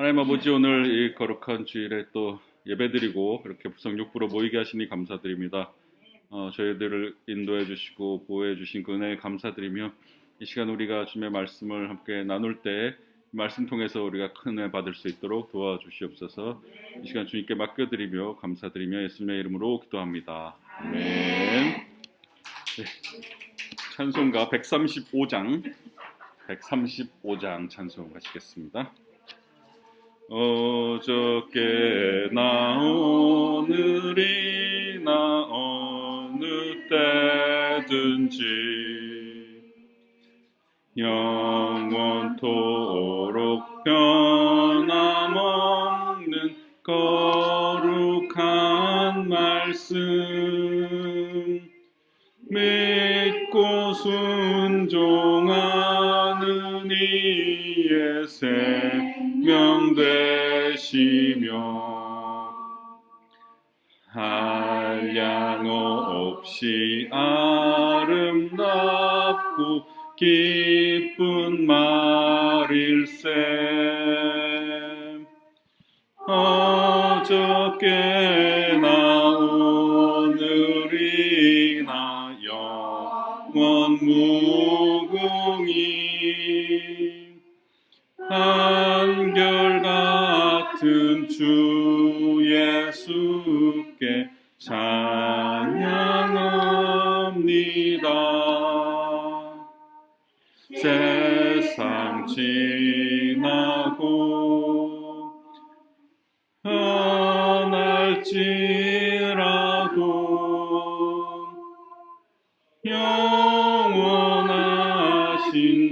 하나님 아버지, 오늘 이 거룩한 주일에 또 예배드리고 이렇게 부성육부로 모이게 하시니 감사드립니다. 저희들을 인도해 주시고 보호해 주신 그 은혜에 감사드리며, 이 시간 우리가 주님의 말씀을 함께 나눌 때 말씀 통해서 우리가 큰 은혜 받을 수 있도록 도와주시옵소서. 이 시간 주님께 맡겨드리며 감사드리며 예수님의 이름으로 기도합니다. 아멘. 네. 찬송가 135장 찬송하시겠습니다. 어저께나 오늘이나 어느 때든지 영원토록 변함없는 거룩한 말씀 믿고 순종하는 이의 생명 되시며 한량 없이 아름답고 기쁜 말일세. 어저께나 오늘이나 영원 무궁히 한결같은 주 예수께 찬양합니다. 세상 지나고 변할지라도 영원하신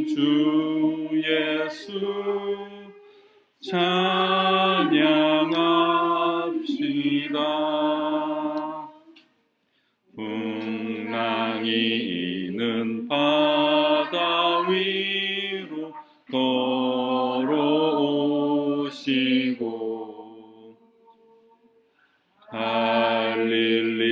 주 예수 찬양합시다. 풍랑이 있는 바다 위로 걸어오시고 갈릴리의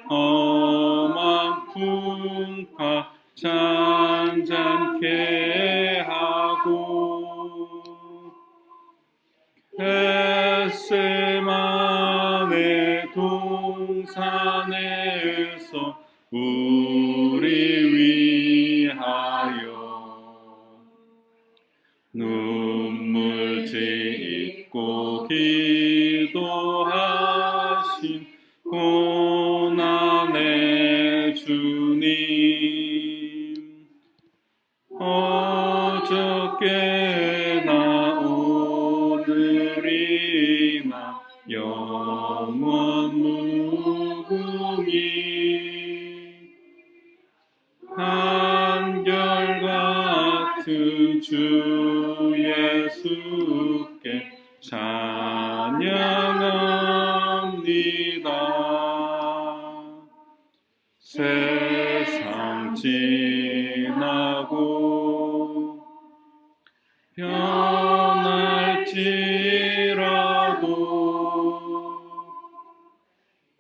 험한 풍파 잔잔케 하고 겟세마네 동산에서 우리 위하여 눈물 짓고 기도하신 고난의 주님, 어저께나 오늘이나 영원 무궁히 한결같은 주 예수께 찬양합니다. 세상 지나고 변할지라도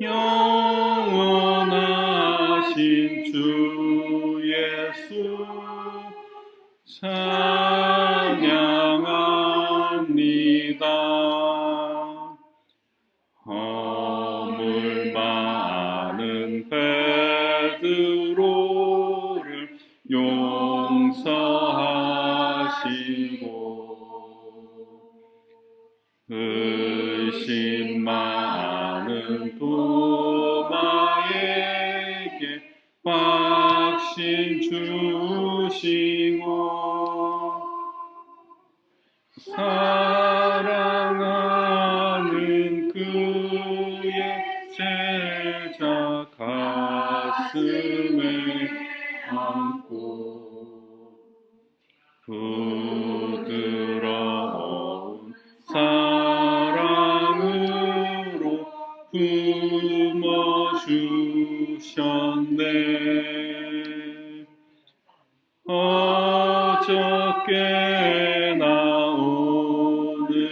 영원하신 주 예수 찬양합니다. 허물 많은 베드로를 용서하시고 의심 많은 도마에게 확신 주시고 사랑하는 그의 제자 가슴에 안고 부드러운 사랑으로 품어주셨네. 어저께나 오늘이나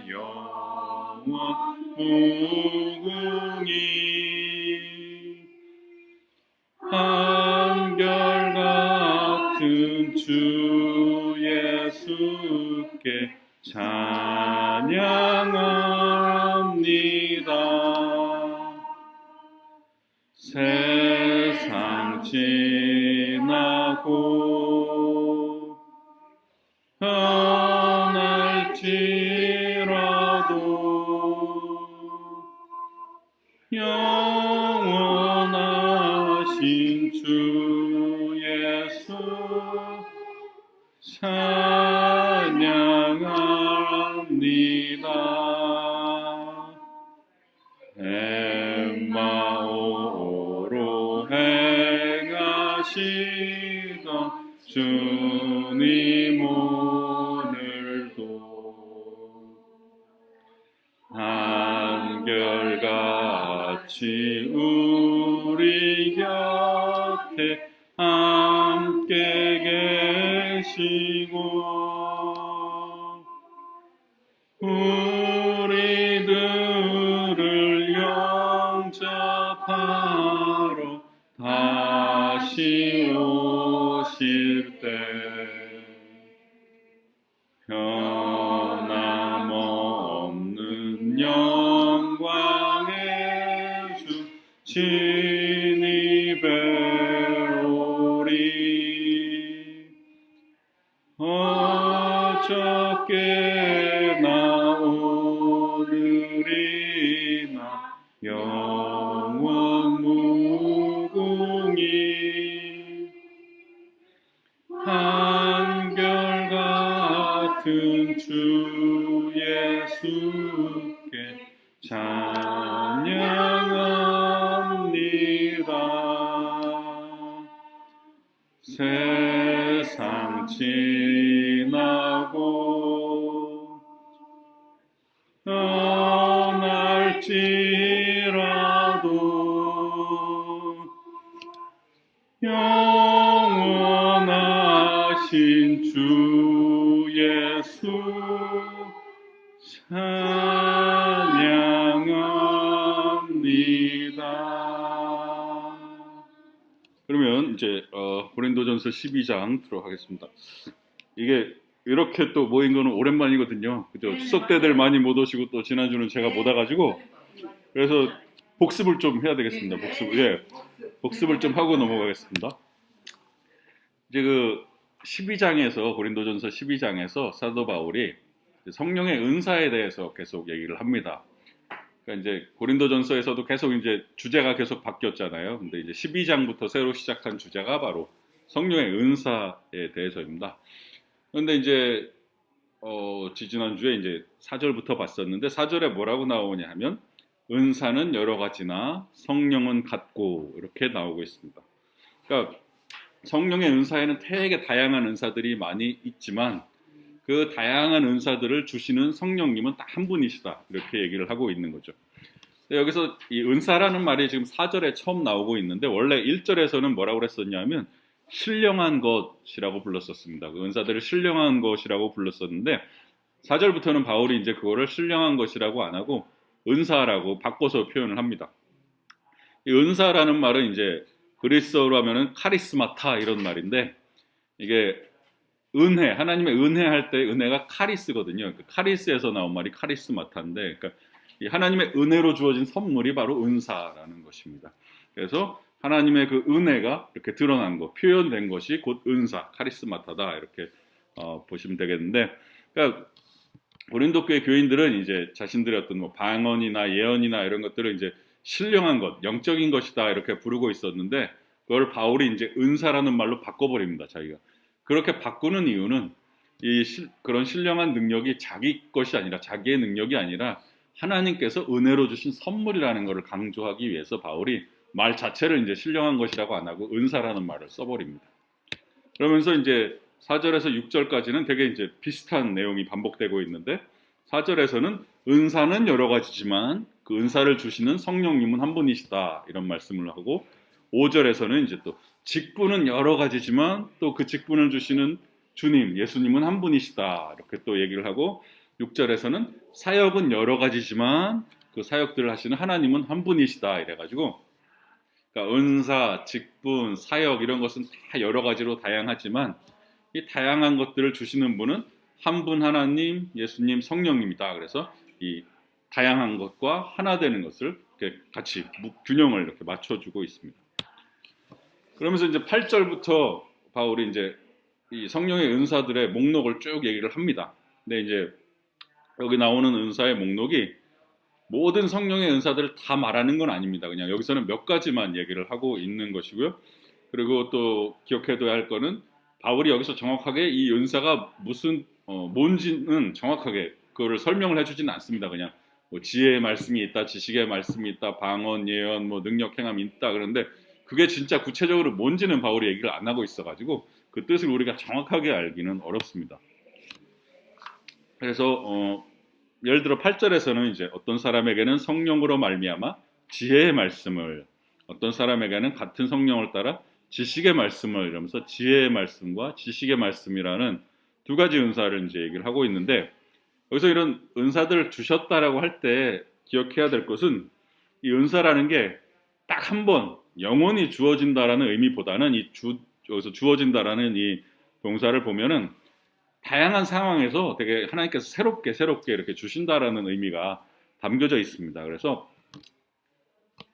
영원 무궁히 한결같은 주 예수 찬양합니다. 세상 지나고 변할지라도 영원하신 주 예수 찬양합니다. 엠마오로 행하시던 주님 오늘도 한결같이 우리 곁에 함께 계시고 우리들을 영접하러 다시 오실 때 변함없는 영광의 주 친히 배우리. 어저께나 오늘이나 영원 무궁히 한결같은 주 예수께 찬양합니다. 세상 지나고 떠날지라도 영원하신 주 예수 찬양합니다. 그러면 이제 고린도전서 12장 들어가겠습니다. 이게 이렇게 또 모인 거는 오랜만이거든요. 그죠? 추석 때들 많이 못 오시고 또 지난주는 제가 못 와가지고 그래서 복습을 좀 해야 되겠습니다. 복습을 좀 하고 넘어가겠습니다. 이제 그 12장에서 고린도전서 12장에서 사도 바울이 성령의 은사에 대해서 계속 얘기를 합니다. 그러니까 이제 고린도전서에서도 계속 이제 주제가 계속 바뀌었잖아요. 근데 이제 12장부터 새로 시작한 주제가 바로 성령의 은사에 대해서입니다. 그런데 이제 지지난주에 이제 4절부터 봤었는데 4절에 뭐라고 나오냐 하면 은사는 여러 가지나 성령은 같고 이렇게 나오고 있습니다. 그러니까 성령의 은사에는 되게 다양한 은사들이 많이 있지만 그 다양한 은사들을 주시는 성령님은 딱 한 분이시다 이렇게 얘기를 하고 있는 거죠. 여기서 이 은사라는 말이 지금 4절에 처음 나오고 있는데 원래 1절에서는 뭐라고 그랬었냐면 신령한 것이라고 불렀었습니다. 그 은사들을 신령한 것이라고 불렀었는데 4절부터는 바울이 이제 그거를 신령한 것이라고 안 하고 은사라고 바꿔서 표현을 합니다. 이 은사라는 말은 이제 그리스어로 하면은 카리스마타 이런 말인데 이게 은혜, 하나님의 은혜 할 때 은혜가 카리스거든요. 그 카리스에서 나온 말이 카리스마타인데 그러니까 이 하나님의 은혜로 주어진 선물이 바로 은사라는 것입니다. 그래서 하나님의 그 은혜가 이렇게 드러난 것, 표현된 것이 곧 은사, 카리스마타다 이렇게 보시면 되겠는데, 그러니까 고린도 교회 교인들은 이제 자신들의 어떤 뭐 방언이나 예언이나 이런 것들을 이제 신령한 것, 영적인 것이다 이렇게 부르고 있었는데 그걸 바울이 이제 은사라는 말로 바꿔버립니다. 자기가 그렇게 바꾸는 이유는 그런 신령한 능력이 자기 것이 아니라 자기의 능력이 아니라 하나님께서 은혜로 주신 선물이라는 것을 강조하기 위해서 바울이 말 자체를 이제 신령한 것이라고 안 하고 은사라는 말을 써버립니다. 그러면서 이제 4절에서 6절까지는 되게 이제 비슷한 내용이 반복되고 있는데 4절에서는 은사는 여러 가지지만 그 은사를 주시는 성령님은 한 분이시다 이런 말씀을 하고 5절에서는 이제 또 직분은 여러 가지지만 또 그 직분을 주시는 주님, 예수님은 한 분이시다 이렇게 또 얘기를 하고 6절에서는 사역은 여러 가지지만 그 사역들을 하시는 하나님은 한 분이시다 이래가지고 그러니까 은사, 직분, 사역 이런 것은 다 여러 가지로 다양하지만 이 다양한 것들을 주시는 분은 한 분 하나님, 예수님, 성령님이다. 그래서 이 다양한 것과 하나 되는 것을 이렇게 같이 균형을 이렇게 맞춰주고 있습니다. 그러면서 이제 8절부터 바울이 이제 이 성령의 은사들의 목록을 쭉 얘기를 합니다. 근데 이제 여기 나오는 은사의 목록이 모든 성령의 은사들을 다 말하는 건 아닙니다. 그냥 여기서는 몇 가지만 얘기를 하고 있는 것이고요. 그리고 또 기억해둬야 할 거는 바울이 여기서 정확하게 이 은사가 무슨 뭔지는 정확하게 그거를 설명을 해주지는 않습니다. 그냥 뭐 지혜의 말씀이 있다, 지식의 말씀이 있다, 방언, 예언, 뭐 능력, 행함이 있다. 그런데 그게 진짜 구체적으로 뭔지는 바울이 얘기를 안 하고 있어가지고 그 뜻을 우리가 정확하게 알기는 어렵습니다. 그래서 예를 들어 8절에서는 이제 어떤 사람에게는 성령으로 말미암아 지혜의 말씀을, 어떤 사람에게는 같은 성령을 따라 지식의 말씀을, 이러면서 지혜의 말씀과 지식의 말씀이라는 두 가지 은사를 이제 얘기를 하고 있는데, 여기서 이런 은사들을 주셨다라고 할 때 기억해야 될 것은 이 은사라는 게 딱 한 번 영원히 주어진다라는 의미보다는 여기서 주어진다라는 이 동사를 보면은 다양한 상황에서 되게 하나님께서 새롭게 이렇게 주신다라는 의미가 담겨져 있습니다. 그래서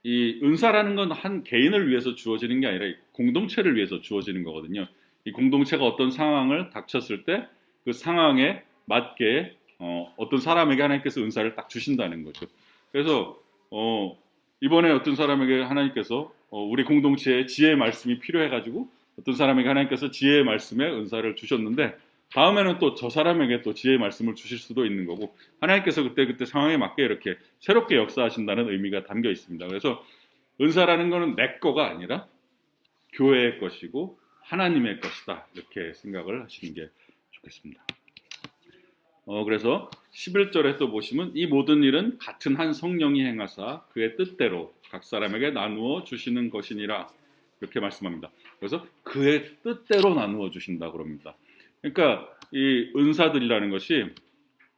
이 은사라는 건 한 개인을 위해서 주어지는 게 아니라 공동체를 위해서 주어지는 거거든요. 이 공동체가 어떤 상황을 닥쳤을 때 그 상황에 맞게 어떤 사람에게 하나님께서 은사를 딱 주신다는 거죠. 그래서 이번에 어떤 사람에게 하나님께서 우리 공동체에 지혜의 말씀이 필요해가지고 어떤 사람에게 하나님께서 지혜의 말씀에 은사를 주셨는데, 다음에는 또 저 사람에게 또 지혜의 말씀을 주실 수도 있는 거고, 하나님께서 그때 상황에 맞게 이렇게 새롭게 역사하신다는 의미가 담겨 있습니다. 그래서 은사라는 것은 내 거가 아니라 교회의 것이고 하나님의 것이다, 이렇게 생각을 하시는 게 좋겠습니다. 그래서 11절에 또 보시면 이 모든 일은 같은 한 성령이 행하사 그의 뜻대로 각 사람에게 나누어 주시는 것이니라, 이렇게 말씀합니다. 그래서 그의 뜻대로 나누어 주신다 그럽니다. 그러니까 이 은사들이라는 것이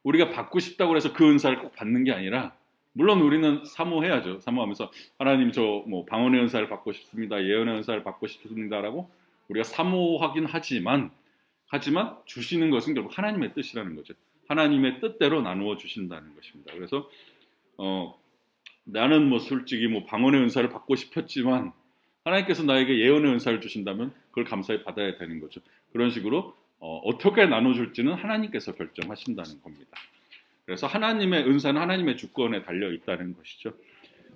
우리가 받고 싶다고 해서 그 은사를 꼭 받는 게 아니라, 물론 우리는 사모해야죠. 사모하면서 하나님 저 뭐 방언의 은사를 받고 싶습니다, 예언의 은사를 받고 싶습니다라고 우리가 사모하긴 하지만 주시는 것은 결국 하나님의 뜻이라는 거죠. 하나님의 뜻대로 나누어 주신다는 것입니다. 그래서 나는 뭐 솔직히 뭐 방언의 은사를 받고 싶었지만 하나님께서 나에게 예언의 은사를 주신다면 그걸 감사히 받아야 되는 거죠. 그런 식으로 어떻게 나눠줄지는 하나님께서 결정하신다는 겁니다. 그래서 하나님의 은사는 하나님의 주권에 달려 있다는 것이죠.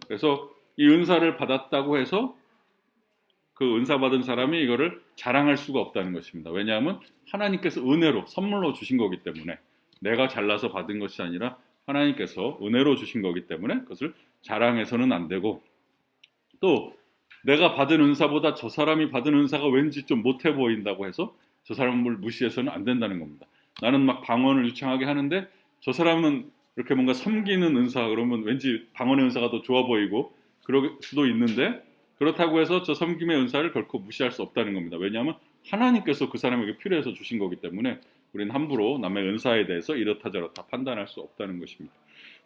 그래서 이 은사를 받았다고 해서 그 은사 받은 사람이 이거를 자랑할 수가 없다는 것입니다. 왜냐하면 하나님께서 은혜로 선물로 주신 거기 때문에, 내가 잘나서 받은 것이 아니라 하나님께서 은혜로 주신 거기 때문에 그것을 자랑해서는 안 되고, 또 내가 받은 은사보다 저 사람이 받은 은사가 왠지 좀 못해 보인다고 해서 저 사람을 무시해서는 안 된다는 겁니다. 나는 막 방언을 유창하게 하는데 저 사람은 이렇게 뭔가 섬기는 은사, 그러면 왠지 방언의 은사가 더 좋아 보이고 그럴 수도 있는데, 그렇다고 해서 저 섬김의 은사를 결코 무시할 수 없다는 겁니다. 왜냐하면 하나님께서 그 사람에게 필요해서 주신 거기 때문에 우리는 함부로 남의 은사에 대해서 이렇다 저렇다 판단할 수 없다는 것입니다.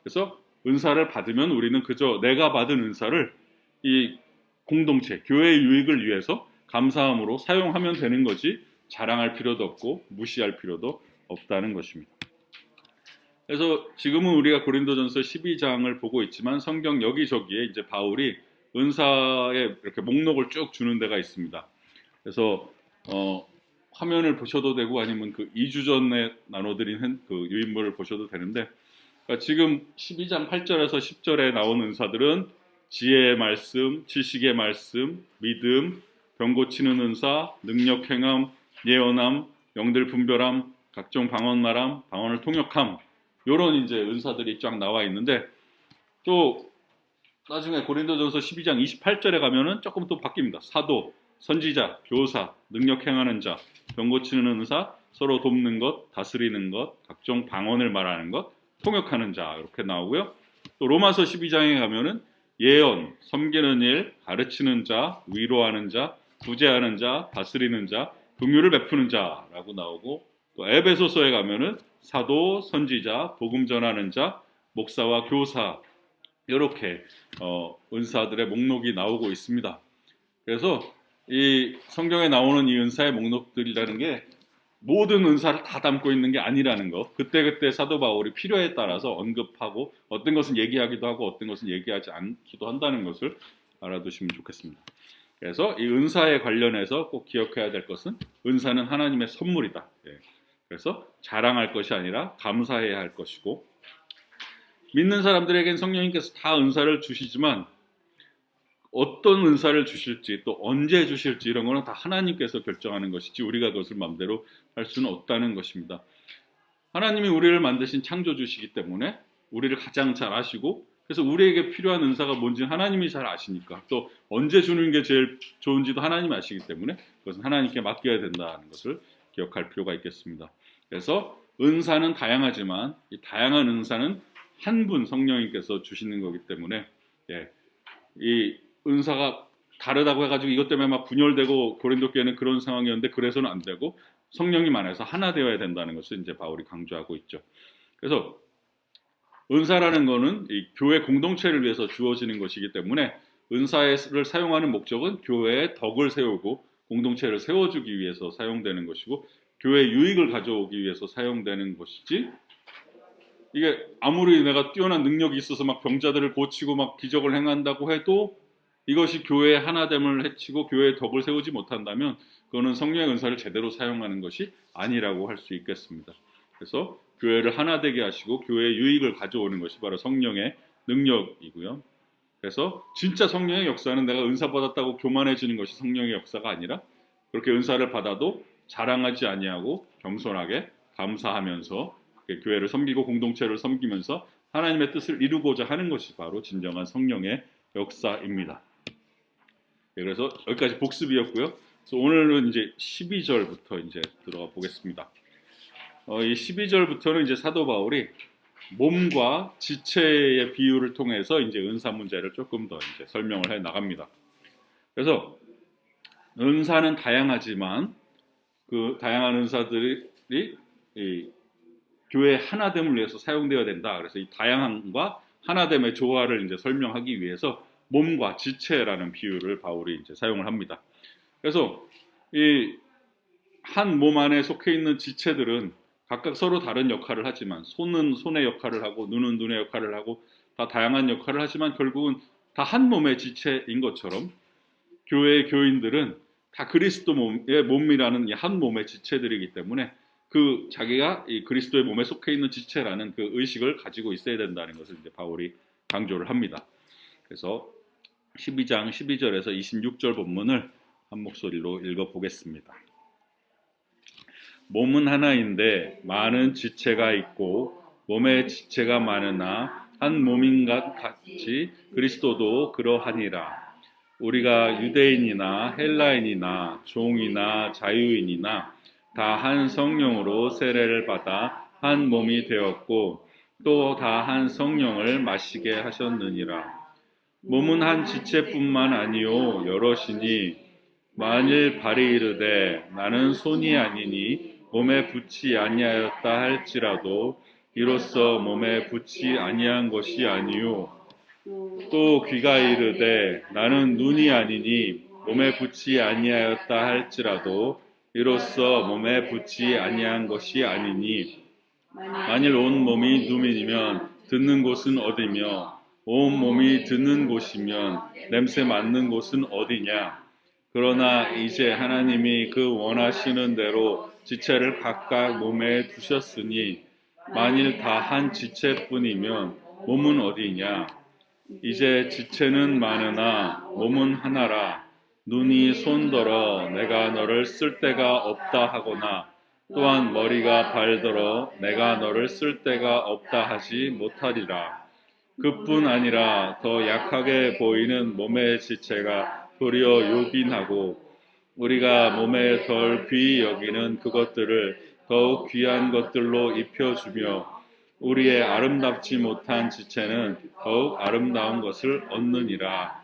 그래서 은사를 받으면 우리는 그저 내가 받은 은사를 이 공동체, 교회의 유익을 위해서 감사함으로 사용하면 되는 거지, 자랑할 필요도 없고 무시할 필요도 없다는 것입니다. 그래서 지금은 우리가 고린도전서 12장을 보고 있지만 성경 여기저기에 이제 바울이 은사의 이렇게 목록을 쭉 주는 데가 있습니다. 그래서 화면을 보셔도 되고 아니면 그 2주 전에 나눠드린 그 유인물을 보셔도 되는데, 그러니까 지금 12장 8절에서 10절에 나온 은사들은 지혜의 말씀, 지식의 말씀, 믿음, 병 고치는 은사, 능력 행함, 예언함, 영들 분별함, 각종 방언 말함, 방언을 통역함, 이런 이제 은사들이 쫙 나와 있는데, 또 나중에 고린도전서 12장 28절에 가면은 조금 또 바뀝니다. 사도, 선지자, 교사, 능력 행하는 자, 병 고치는 은사, 서로 돕는 것, 다스리는 것, 각종 방언을 말하는 것, 통역하는 자, 이렇게 나오고요. 또 로마서 12장에 가면은 예언, 섬기는 일, 가르치는 자, 위로하는 자, 구제하는 자, 다스리는 자, 긍휼을 베푸는 자라고 나오고, 또 에베소서에 가면은 사도, 선지자, 복음 전하는 자, 목사와 교사, 이렇게 은사들의 목록이 나오고 있습니다. 그래서 이 성경에 나오는 이 은사의 목록들이라는 게 모든 은사를 다 담고 있는 게 아니라는 거. 그때그때 사도 바울이 필요에 따라서 언급하고 어떤 것은 얘기하기도 하고 어떤 것은 얘기하지 않기도 한다는 것을 알아두시면 좋겠습니다. 그래서 이 은사에 관련해서 꼭 기억해야 될 것은 은사는 하나님의 선물이다. 예. 그래서 자랑할 것이 아니라 감사해야 할 것이고, 믿는 사람들에겐 성령님께서 다 은사를 주시지만 어떤 은사를 주실지 또 언제 주실지 이런 거는 다 하나님께서 결정하는 것이지 우리가 그것을 마음대로 할 수는 없다는 것입니다. 하나님이 우리를 만드신 창조주시기 때문에 우리를 가장 잘 아시고, 그래서 우리에게 필요한 은사가 뭔지 하나님이 잘 아시니까, 또 언제 주는 게 제일 좋은지도 하나님이 아시기 때문에 그것은 하나님께 맡겨야 된다는 것을 기억할 필요가 있겠습니다. 그래서 은사는 다양하지만 이 다양한 은사는 한 분 성령님께서 주시는 거기 때문에, 이 은사가 다르다고 해가지고 이것 때문에 막 분열되고 고린도 교회는 그런 상황이었는데 그래서는 안 되고 성령님 안에서 하나 되어야 된다는 것을 이제 바울이 강조하고 있죠. 그래서 은사라는 거는 이 교회 공동체를 위해서 주어지는 것이기 때문에 은사를 사용하는 목적은 교회의 덕을 세우고 공동체를 세워주기 위해서 사용되는 것이고 교회 유익을 가져오기 위해서 사용되는 것이지, 이게 아무리 내가 뛰어난 능력이 있어서 막 병자들을 고치고 막 기적을 행한다고 해도 이것이 교회의 하나됨을 해치고 교회의 덕을 세우지 못한다면 그거는 성령의 은사를 제대로 사용하는 것이 아니라고 할 수 있겠습니다. 그래서 교회를 하나 되게 하시고 교회의 유익을 가져오는 것이 바로 성령의 능력이고요. 그래서 진짜 성령의 역사는 내가 은사 받았다고 교만해지는 것이 성령의 역사가 아니라 그렇게 은사를 받아도 자랑하지 아니하고 겸손하게 감사하면서 교회를 섬기고 공동체를 섬기면서 하나님의 뜻을 이루고자 하는 것이 바로 진정한 성령의 역사입니다. 그래서 여기까지 복습이었고요. 그래서 오늘은 이제 12절부터 이제 들어가 보겠습니다. 이 12절부터는 이제 사도 바울이 몸과 지체의 비유를 통해서 이제 은사 문제를 조금 더 이제 설명을 해 나갑니다. 그래서 은사는 다양하지만 그 다양한 은사들이 이 교회 하나됨을 위해서 사용되어야 된다. 그래서 이 다양함과 하나됨의 조화를 이제 설명하기 위해서 몸과 지체라는 비유를 바울이 이제 사용을 합니다. 그래서 이 한 몸 안에 속해 있는 지체들은 각각 서로 다른 역할을 하지만, 손은 손의 역할을 하고 눈은 눈의 역할을 하고 다 다양한 역할을 하지만 결국은 다 한 몸의 지체인 것처럼 교회의 교인들은 다 그리스도의 몸이라는 한 몸의 지체들이기 때문에 그 자기가 이 그리스도의 몸에 속해 있는 지체라는 그 의식을 가지고 있어야 된다는 것을 이제 바울이 강조를 합니다. 그래서 12장 12절에서 26절 본문을 한 목소리로 읽어보겠습니다. 몸은 하나인데 많은 지체가 있고 몸의 지체가 많으나 한 몸인 것 같이 그리스도도 그러하니라. 우리가 유대인이나 헬라인이나 종이나 자유인이나 다 한 성령으로 세례를 받아 한 몸이 되었고 또 다 한 성령을 마시게 하셨느니라. 몸은 한 지체뿐만 아니요 여럿이니 만일 발이 이르되 나는 손이 아니니 몸에 붙지 아니하였다 할지라도 이로써 몸에 붙지 아니한 것이 아니요 또 귀가 이르되 나는 눈이 아니니 몸에 붙지 아니하였다 할지라도 이로써 몸에 붙지 아니한 것이 아니니 만일 온 몸이 눈이면 듣는 곳은 어디며 온 몸이 듣는 곳이면 냄새 맡는 곳은 어디냐. 그러나 이제 하나님이 그 원하시는 대로 지체를 각각 몸에 두셨으니 만일 다 한 지체뿐이면 몸은 어디냐. 이제 지체는 많으나 몸은 하나라. 눈이 손더러 내가 너를 쓸 데가 없다 하거나 또한 머리가 발더러 내가 너를 쓸 데가 없다 하지 못하리라. 그뿐 아니라 더 약하게 보이는 몸의 지체가 도리어 요긴하고 우리가 몸에 덜 귀히 여기는 그것들을 더욱 귀한 것들로 입혀주며 우리의 아름답지 못한 지체는 더욱 아름다운 것을 얻느니라.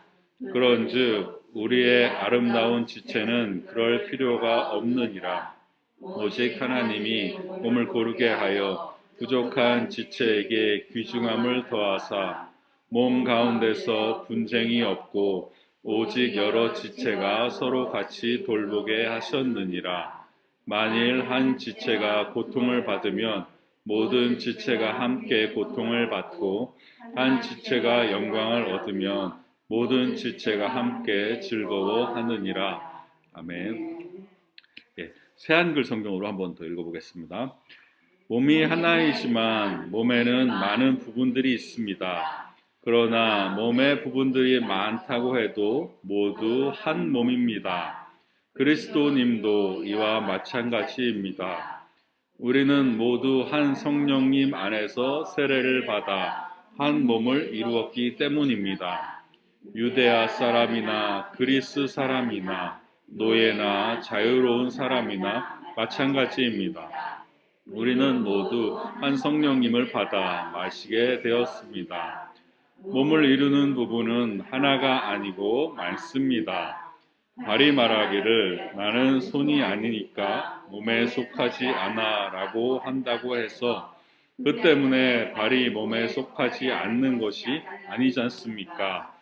그런즉 우리의 아름다운 지체는 그럴 필요가 없느니라. 오직 하나님이 몸을 고르게 하여 부족한 지체에게 귀중함을 더하사 몸 가운데서 분쟁이 없고 오직 여러 지체가 서로 같이 돌보게 하셨느니라. 만일 한 지체가 고통을 받으면 모든 지체가 함께 고통을 받고 한 지체가 영광을 얻으면 모든 지체가 함께 즐거워하느니라. 아멘. 예, 새한글 성경으로 한번 더 읽어보겠습니다. 몸이 하나이지만 몸에는 많은 부분들이 있습니다. 그러나 몸의 부분들이 많다고 해도 모두 한 몸입니다. 그리스도님도 이와 마찬가지입니다. 우리는 모두 한 성령님 안에서 세례를 받아 한 몸을 이루었기 때문입니다. 유대아 사람이나 그리스 사람이나 노예나 자유로운 사람이나 마찬가지입니다. 우리는 모두 한 성령님을 받아 마시게 되었습니다. 몸을 이루는 부분은 하나가 아니고 많습니다. 발이 말하기를 나는 손이 아니니까 몸에 속하지 않아 라고 한다고 해서 그 때문에 발이 몸에 속하지 않는 것이 아니지 않습니까?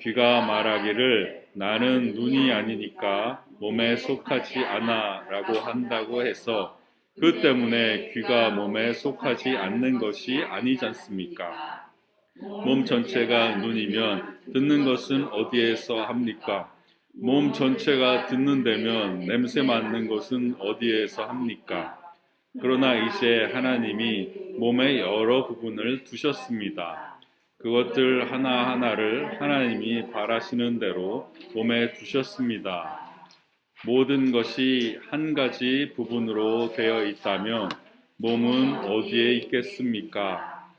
귀가 말하기를 나는 눈이 아니니까 몸에 속하지 않아 라고 한다고 해서 그 때문에 귀가 몸에 속하지 않는 것이 아니지 않습니까? 몸 전체가 눈이면 듣는 것은 어디에서 합니까? 몸 전체가 듣는다면 냄새 맡는 것은 어디에서 합니까? 그러나 이제 하나님이 몸의 여러 부분을 두셨습니다. 그것들 하나하나를 하나님이 바라시는 대로 몸에 두셨습니다. 모든 것이 한 가지 부분으로 되어 있다면 몸은 어디에 있겠습니까?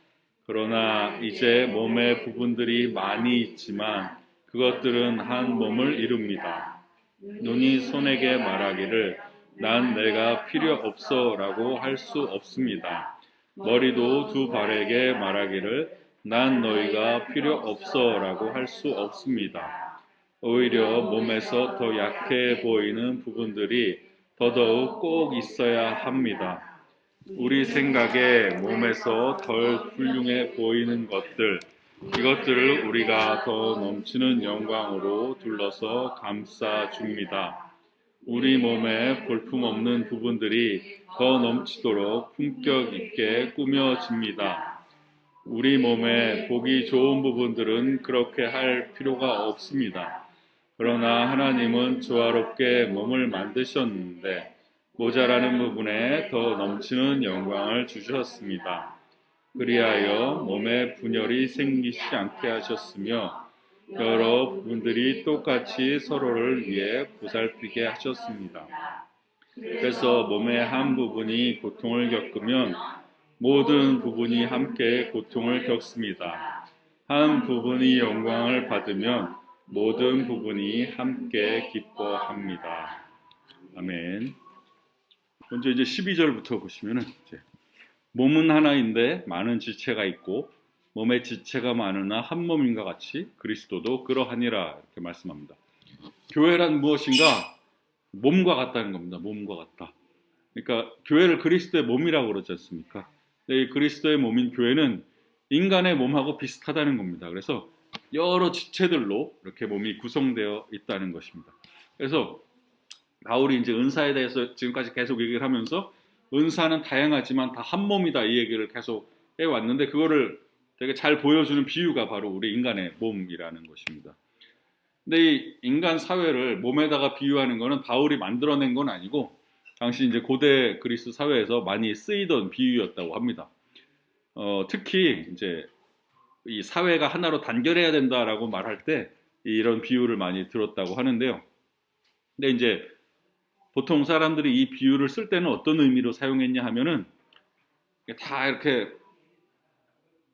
그러나 이제 몸의 부분들이 많이 있지만 그것들은 한 몸을 이룹니다. 눈이 손에게 말하기를 난 내가 필요 없어 라고 할 수 없습니다. 머리도 두 발에게 말하기를 난 너희가 필요 없어 라고 할 수 없습니다. 오히려 몸에서 더 약해 보이는 부분들이 더더욱 꼭 있어야 합니다. 우리 생각에 몸에서 덜 훌륭해 보이는 것들, 이것들을 우리가 더 넘치는 영광으로 둘러서 감싸 줍니다. 우리 몸에 볼품없는 부분들이 더 넘치도록 품격 있게 꾸며집니다. 우리 몸에 보기 좋은 부분들은 그렇게 할 필요가 없습니다. 그러나 하나님은 조화롭게 몸을 만드셨는데 모자라는 부분에 더 넘치는 영광을 주셨습니다. 그리하여 몸에 분열이 생기지 않게 하셨으며 여러 부분들이 똑같이 서로를 위해 보살피게 하셨습니다. 그래서 몸의 한 부분이 고통을 겪으면 모든 부분이 함께 고통을 겪습니다. 한 부분이 영광을 받으면 모든 부분이 함께 기뻐합니다. 아멘. 먼저 이제 12절부터 보시면은 몸은 하나인데 많은 지체가 있고 몸의 지체가 많으나 한 몸인가 같이 그리스도도 그러하니라 이렇게 말씀합니다. 교회란 무엇인가? 몸과 같다는 겁니다. 몸과 같다. 그러니까 교회를 그리스도의 몸이라고 그러지 않습니까? 이 그리스도의 몸인 교회는 인간의 몸하고 비슷하다는 겁니다. 그래서 여러 지체들로 이렇게 몸이 구성되어 있다는 것입니다. 그래서 바울이 이제 은사에 대해서 지금까지 계속 얘기를 하면서 은사는 다양하지만 다 한 몸이다 이 얘기를 계속 해왔는데 그거를 되게 잘 보여주는 비유가 바로 우리 인간의 몸이라는 것입니다. 근데 이 인간 사회를 몸에다가 비유하는 거는 바울이 만들어낸 건 아니고 당시 이제 고대 그리스 사회에서 많이 쓰이던 비유였다고 합니다. 특히 이제 이 사회가 하나로 단결해야 된다라고 말할 때 이런 비유를 많이 들었다고 하는데요. 근데 이제 보통 사람들이 이 비유를 쓸 때는 어떤 의미로 사용했냐 하면은 다 이렇게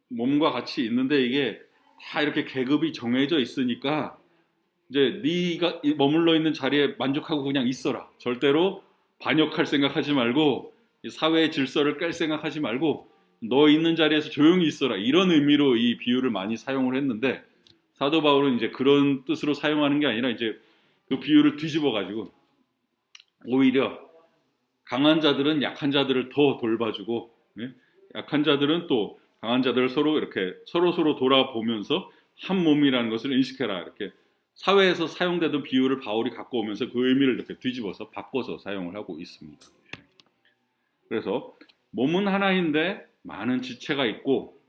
몸과 같이 있는데 이게 다 이렇게 계급이 정해져 있으니까 이제 네가 머물러 있는 자리에 만족하고 그냥 있어라. 절대로 반역할 생각하지 말고 사회의 질서를 깰 생각하지 말고 너 있는 자리에서 조용히 있어라. 이런 의미로 이 비유를 많이 사용을 했는데 사도 바울은 이제 그런 뜻으로 사용하는 게 아니라 이제 그 비유를 뒤집어 가지고 오히려 강한 자들은 약한 자들을 더 돌봐주고 약한 자들은 또 강한 자들을 서로 이렇게 서로 돌아보면서 한 몸이라는 것을 인식해라 이렇게 사회에서 사용되던 비유를 바울이 갖고 오면서 그 의미를 이렇게 뒤집어서 바꿔서 사용을 하고 있습니다. 그래서 몸은 하나인데 많은 지체가 있고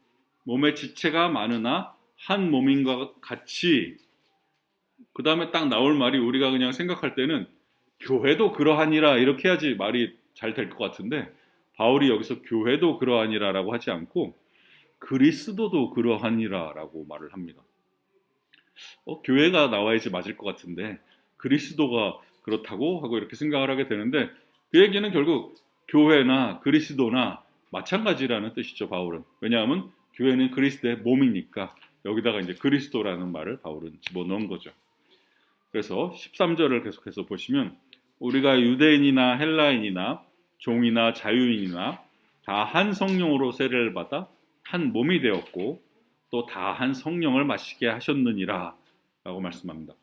몸의 지체가 많으나 한 몸인과 같이, 그 다음에 딱 나올 말이 우리가 그냥 생각할 때는 교회도 그러하니라 이렇게 해야지 말이 잘 될 것 같은데, 바울이 여기서 교회도 그러하니라라고 하지 않고 그리스도도 그러하니라라고 말을 합니다. 교회가 나와야지 맞을 것 같은데 그리스도가 그렇다고 하고 이렇게 생각을 하게 되는데, 그 얘기는 결국 교회나 그리스도나 마찬가지라는 뜻이죠, 바울은. 왜냐하면 교회는 그리스도의 몸이니까 여기다가 이제 그리스도라는 말을 바울은 집어넣은 거죠. 그래서 13절을 계속해서 보시면 우리가 유대인이나 헬라인이나 종이나 자유인이나 다 한 성령으로 세례를 받아 한 몸이 되었고 또 다 한 성령을 마시게 하셨느니라 라고 말씀합니다.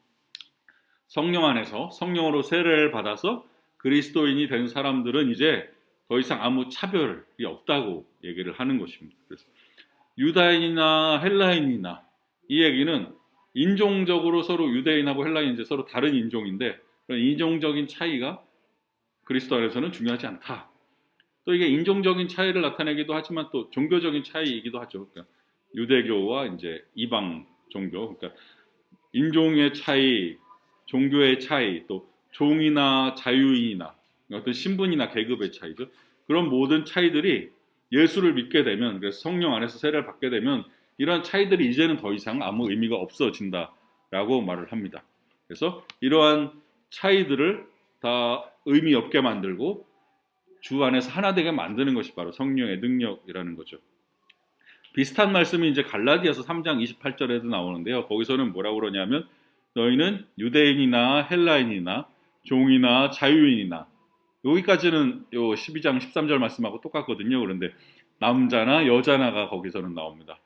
성령 안에서 성령으로 세례를 받아서 그리스도인이 된 사람들은 이제 더 이상 아무 차별이 없다고 얘기를 하는 것입니다. 그래서 유다인이나 헬라인이나, 이 얘기는 인종적으로 서로 유대인하고 헬라인이 이제 서로 다른 인종인데 그런 인종적인 차이가 그리스도 안에서는 중요하지 않다. 또 이게 인종적인 차이를 나타내기도 하지만 또 종교적인 차이이기도 하죠. 그러니까 유대교와 이제 이방 종교, 그러니까 인종의 차이, 종교의 차이, 또 종이나 자유인이나 어떤 신분이나 계급의 차이죠. 그런 모든 차이들이 예수를 믿게 되면, 그래서 성령 안에서 세례를 받게 되면 이런 차이들이 이제는 더 이상 아무 의미가 없어진다라고 말을 합니다. 그래서 이러한 차이들을 다 의미 없게 만들고 주 안에서 하나 되게 만드는 것이 바로 성령의 능력이라는 거죠. 비슷한 말씀이 이제 갈라디아서 3장 28절에도 나오는데요. 거기서는 뭐라고 그러냐면 너희는 유대인이나 헬라인이나 종이나 자유인이나, 여기까지는 요 12장 13절 말씀하고 똑같거든요. 그런데 남자나 여자나가 거기서는 나옵니다.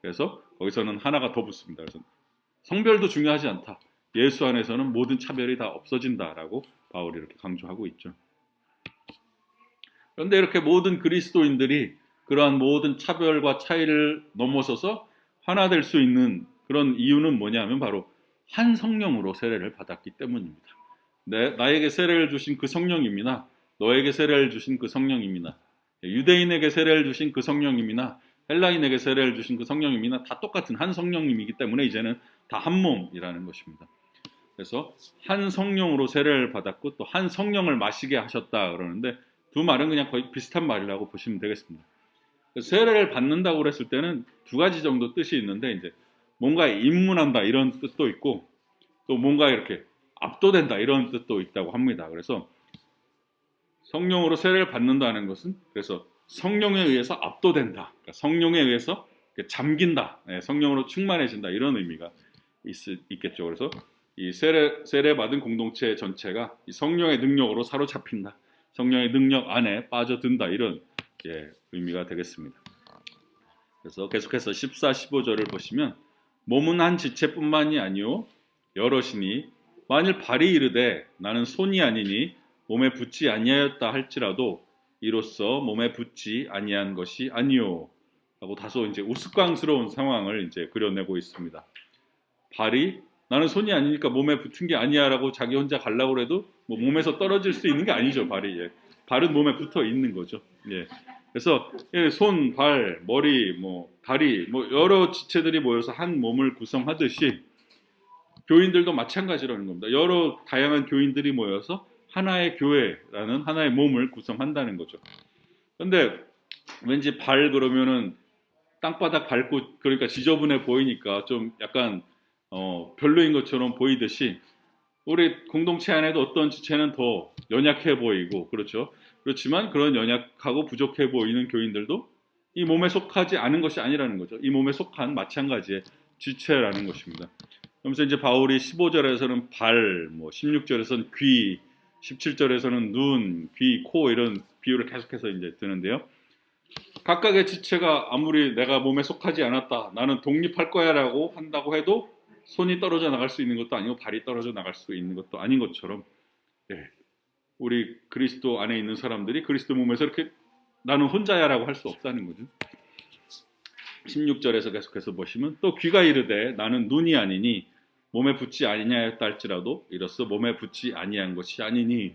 그래서 거기서는 하나가 더 붙습니다. 그래서 성별도 중요하지 않다. 예수 안에서는 모든 차별이 다 없어진다라고 바울이 이렇게 강조하고 있죠. 그런데 이렇게 모든 그리스도인들이 그러한 모든 차별과 차이를 넘어서서 하나 될 수 있는 그런 이유는 뭐냐면 바로 한 성령으로 세례를 받았기 때문입니다. 나에게 세례를 주신 그 성령입니다. 너에게 세례를 주신 그 성령입니다. 유대인에게 세례를 주신 그 성령입니다. 헬라인에게 세례를 주신 그 성령입니다. 다 똑같은 한 성령님이기 때문에 이제는 다 한 몸이라는 것입니다. 그래서 한 성령으로 세례를 받았고 또 한 성령을 마시게 하셨다 그러는데, 두 말은 그냥 거의 비슷한 말이라고 보시면 되겠습니다. 세례를 받는다고 그랬을 때는 두 가지 정도 뜻이 있는데, 이제 뭔가 입문한다 이런 뜻도 있고 또 뭔가 이렇게 압도된다 이런 뜻도 있다고 합니다. 그래서 성령으로 세례를 받는다는 것은 그래서 성령에 의해서 압도된다, 그러니까 성령에 의해서 잠긴다, 성령으로 충만해진다 이런 의미가 있겠죠. 그래서 이 세례 받은 공동체 전체가 이 성령의 능력으로 사로잡힌다, 성령의 능력 안에 빠져든다 이런 의미가 되겠습니다. 그래서 계속해서 14, 15절을 보시면 몸은 한 지체뿐만이 아니요 여럿이니 만일 발이 이르되 나는 손이 아니니 몸에 붙지 아니하였다 할지라도 이로써 몸에 붙지 아니한 것이 아니요 하고 다소 이제 우스꽝스러운 상황을 이제 그려내고 있습니다. 발이 나는 손이 아니니까 몸에 붙은 게 아니야라고 자기 혼자 가려고 해도 뭐 몸에서 떨어질 수 있는 게 아니죠. 발이 발은 몸에 붙어 있는 거죠. 그래서 손, 발, 머리, 다리, 여러 지체들이 모여서 한 몸을 구성하듯이 교인들도 마찬가지라는 겁니다. 여러 다양한 교인들이 모여서 하나의 교회라는 하나의 몸을 구성한다는 거죠. 그런데 왠지 발 그러면은 땅바닥 밟고 그러니까 지저분해 보이니까 좀 약간 별로인 것처럼 보이듯이 우리 공동체 안에도 어떤 지체는 더 연약해 보이고 그렇죠. 그렇지만 그런 연약하고 부족해 보이는 교인들도 이 몸에 속하지 않은 것이 아니라는 거죠. 이 몸에 속한 마찬가지의 지체라는 것입니다. 그러면서 이제 바울이 15절에서는 발, 16절에서는 귀, 17절에서는 눈, 귀, 코 이런 비유를 계속해서 이제 드는데요. 각각의 지체가 아무리 내가 몸에 속하지 않았다, 나는 독립할 거야라고 한다고 해도 손이 떨어져 나갈 수 있는 것도 아니고 발이 떨어져 나갈 수 있는 것도 아닌 것처럼 우리 그리스도 안에 있는 사람들이 그리스도 몸에서 이렇게 나는 혼자야라고 할 수 없다는 거죠. 16절에서 계속해서 보시면 또 귀가 이르되 나는 눈이 아니니 몸에 붙지 아니냐였다 할지라도 이로써 몸에 붙지 아니한 것이 아니니.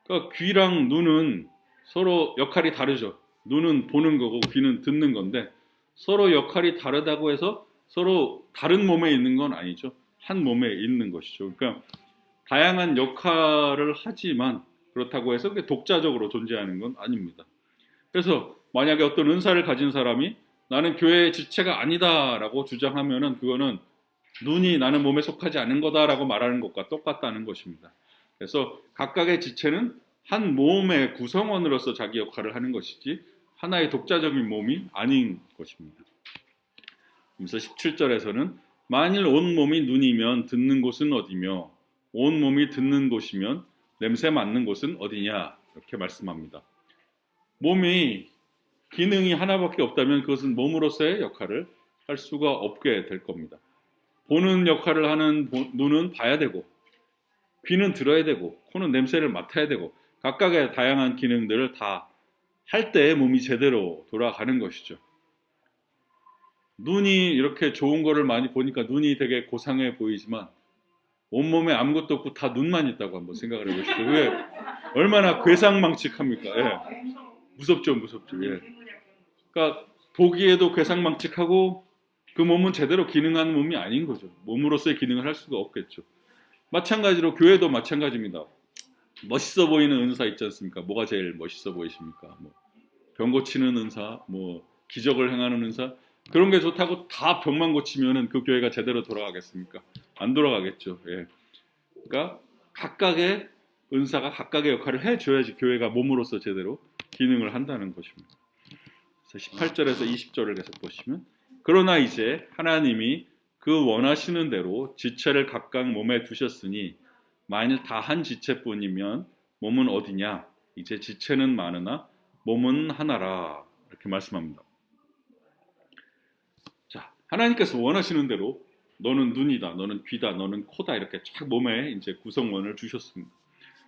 그러니까 귀랑 눈은 서로 역할이 다르죠. 눈은 보는 거고 귀는 듣는 건데 서로 역할이 다르다고 해서 서로 다른 몸에 있는 건 아니죠. 한 몸에 있는 것이죠. 그러니까 다양한 역할을 하지만 그렇다고 해서 그게 독자적으로 존재하는 건 아닙니다. 그래서 만약에 어떤 은사를 가진 사람이 나는 교회의 지체가 아니다라고 주장하면은 그거는 눈이 나는 몸에 속하지 않은 거다라고 말하는 것과 똑같다는 것입니다. 그래서 각각의 지체는 한 몸의 구성원으로서 자기 역할을 하는 것이지 하나의 독자적인 몸이 아닌 것입니다. 그래서 17절에서는 만일 온 몸이 눈이면 듣는 곳은 어디며 온 몸이 듣는 곳이면 냄새 맡는 곳은 어디냐 이렇게 말씀합니다. 몸이 기능이 하나밖에 없다면 그것은 몸으로서의 역할을 할 수가 없게 될 겁니다. 보는 역할을 하는 눈은 봐야 되고 귀는 들어야 되고 코는 냄새를 맡아야 되고 각각의 다양한 기능들을 다 할 때 몸이 제대로 돌아가는 것이죠. 눈이 이렇게 좋은 거를 많이 보니까 눈이 되게 고상해 보이지만 온몸에 아무것도 없고 다 눈만 있다고 한번 생각을 해보시죠. 왜 얼마나 괴상망측합니까? 예. 무섭죠. 예. 그러니까 보기에도 괴상망측하고 그 몸은 제대로 기능하는 몸이 아닌 거죠. 몸으로서의 기능을 할 수가 없겠죠. 마찬가지로 교회도 마찬가지입니다. 멋있어 보이는 은사 있지 않습니까? 뭐가 제일 멋있어 보이십니까? 병 고치는 은사, 기적을 행하는 은사, 그런 게 좋다고 다 병만 고치면은 그 교회가 제대로 돌아가겠습니까? 안 돌아가겠죠. 예. 그러니까 각각의 은사가 각각의 역할을 해줘야지 교회가 몸으로서 제대로 기능을 한다는 것입니다. 18절에서 20절을 계속 보시면 그러나 이제 하나님이 그 원하시는 대로 지체를 각각 몸에 두셨으니 만일 다 한 지체뿐이면 몸은 어디냐? 이제 지체는 많으나 몸은 하나라 이렇게 말씀합니다. 자, 하나님께서 원하시는 대로 너는 눈이다, 너는 귀다, 너는 코다 이렇게 쫙 몸에 이제 구성원을 주셨습니다.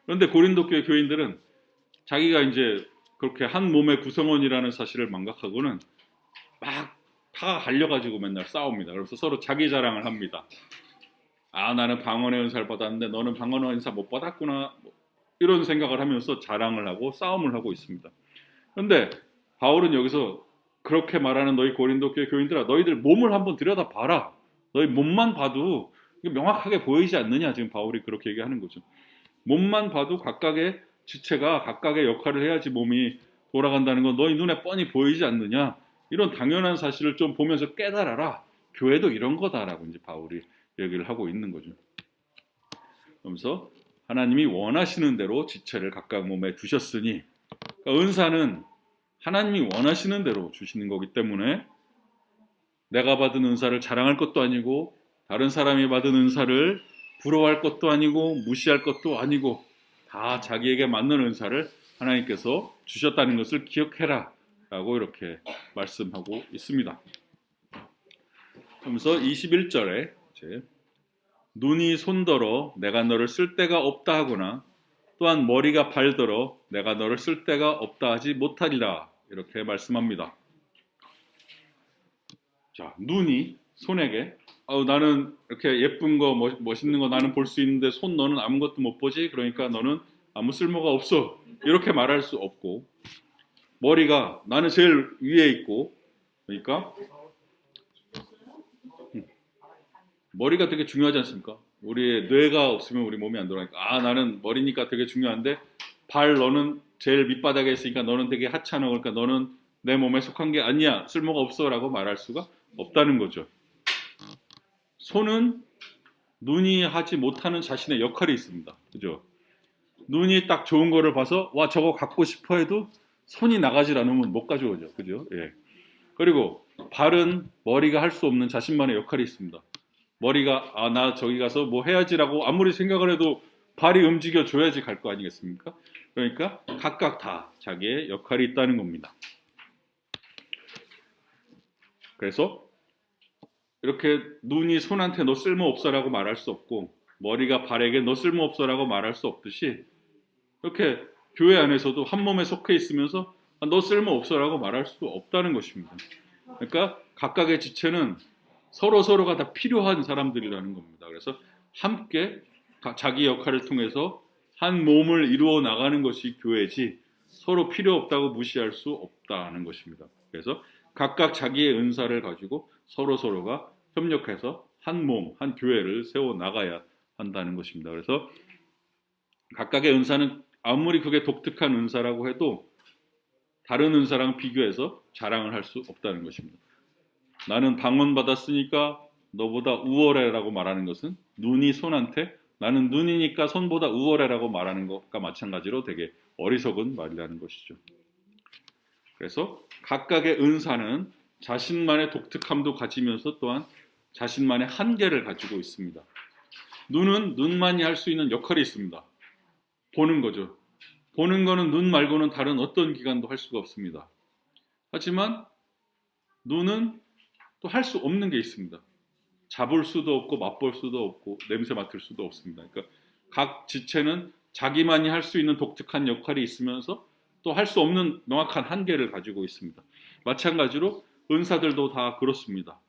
그런데 고린도 교회 교인들은 자기가 이제 그렇게 한 몸의 구성원이라는 사실을 망각하고는 막 다 갈려가지고 맨날 싸웁니다. 그래서 서로 자기 자랑을 합니다. 아, 나는 방언의 은사를 받았는데 너는 방언의 은사 못 받았구나. 이런 생각을 하면서 자랑을 하고 싸움을 하고 있습니다. 그런데 바울은 여기서 그렇게 말하는 너희 고린도 교회 교인들아, 너희들 몸을 한번 들여다 봐라. 너희 몸만 봐도 명확하게 보이지 않느냐. 지금 바울이 그렇게 얘기하는 거죠. 몸만 봐도 각각의 지체가 각각의 역할을 해야지 몸이 돌아간다는 건 너희 눈에 뻔히 보이지 않느냐. 이런 당연한 사실을 좀 보면서 깨달아라. 교회도 이런 거다라고 이제 바울이 얘기를 하고 있는 거죠. 그러면서 하나님이 원하시는 대로 지체를 각각 몸에 두셨으니, 그러니까 은사는 하나님이 원하시는 대로 주시는 거기 때문에 내가 받은 은사를 자랑할 것도 아니고 다른 사람이 받은 은사를 부러워할 것도 아니고 무시할 것도 아니고 다 자기에게 맞는 은사를 하나님께서 주셨다는 것을 기억해라 라고 이렇게 말씀하고 있습니다. 그러면서 21절에 이제 눈이 손더러 내가 너를 쓸 데가 없다 하거나 또한 머리가 발더러 내가 너를 쓸 데가 없다 하지 못하리라 이렇게 말씀합니다. 자, 눈이 손에게 나는 이렇게 예쁜 거 멋있는 거 나는 볼 수 있는데 손 너는 아무것도 못 보지? 그러니까 너는 아무 쓸모가 없어. 이렇게 말할 수 없고, 머리가 나는 제일 위에 있고, 그러니까 머리가 되게 중요하지 않습니까? 우리의 뇌가 없으면 우리 몸이 안 돌아가니까 나는 머리니까 되게 중요한데 발 너는 제일 밑바닥에 있으니까 너는 되게 하찮아. 그러니까 너는 내 몸에 속한 게 아니야. 쓸모가 없어 라고 말할 수가 없다는 거죠. 손은 눈이 하지 못하는 자신의 역할이 있습니다. 그죠? 눈이 딱 좋은 거를 봐서 와 저거 갖고 싶어 해도 손이 나가질 않으면 못 가져오죠. 그죠? 예. 그리고 발은 머리가 할 수 없는 자신만의 역할이 있습니다. 머리가 나 저기 가서 뭐 해야지라고 아무리 생각을 해도 발이 움직여 줘야지 갈 거 아니겠습니까? 그러니까 각각 다 자기의 역할이 있다는 겁니다. 그래서 이렇게 눈이 손한테 너 쓸모없어라고 말할 수 없고 머리가 발에게 너 쓸모없어라고 말할 수 없듯이 이렇게 교회 안에서도 한 몸에 속해 있으면서 너 쓸모없어라고 말할 수 없다는 것입니다. 그러니까 각각의 지체는 서로가 다 필요한 사람들이라는 겁니다. 그래서 함께 자기 역할을 통해서 한 몸을 이루어 나가는 것이 교회지 서로 필요 없다고 무시할 수 없다는 것입니다. 그래서 각각 자기의 은사를 가지고 서로가 협력해서 한 몸, 한 교회를 세워 나가야 한다는 것입니다. 그래서 각각의 은사는 아무리 그게 독특한 은사라고 해도 다른 은사랑 비교해서 자랑을 할 수 없다는 것입니다. 나는 방언 받았으니까 너보다 우월해라고 말하는 것은 눈이 손한테 나는 눈이니까 손보다 우월해라고 말하는 것과 마찬가지로 되게 어리석은 말이라는 것이죠. 그래서 각각의 은사는 자신만의 독특함도 가지면서 또한 자신만의 한계를 가지고 있습니다. 눈은 눈만이 할 수 있는 역할이 있습니다. 보는 거죠. 보는 거는 눈 말고는 다른 어떤 기관도 할 수가 없습니다. 하지만 눈은 또 할 수 없는 게 있습니다. 잡을 수도 없고 맛볼 수도 없고 냄새 맡을 수도 없습니다. 그러니까 각 지체는 자기만이 할 수 있는 독특한 역할이 있으면서 또 할 수 없는 명확한 한계를 가지고 있습니다. 마찬가지로 은사들도 다 그렇습니다.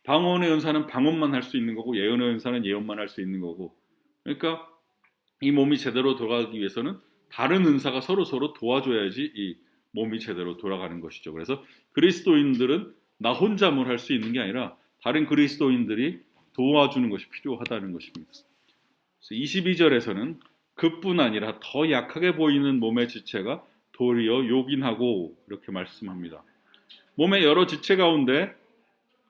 방언의 은사는 방언만 할 수 있는 거고 예언의 은사는 예언만 할 수 있는 거고 그러니까 이 몸이 제대로 돌아가기 위해서는 다른 은사가 서로 도와줘야지 이 몸이 제대로 돌아가는 것이죠. 그래서 그리스도인들은 나 혼자 뭘 할 수 있는 게 아니라 다른 그리스도인들이 도와주는 것이 필요하다는 것입니다. 22절에서는 그뿐 아니라 더 약하게 보이는 몸의 지체가 도리어 요긴하고 이렇게 말씀합니다. 몸의 여러 지체 가운데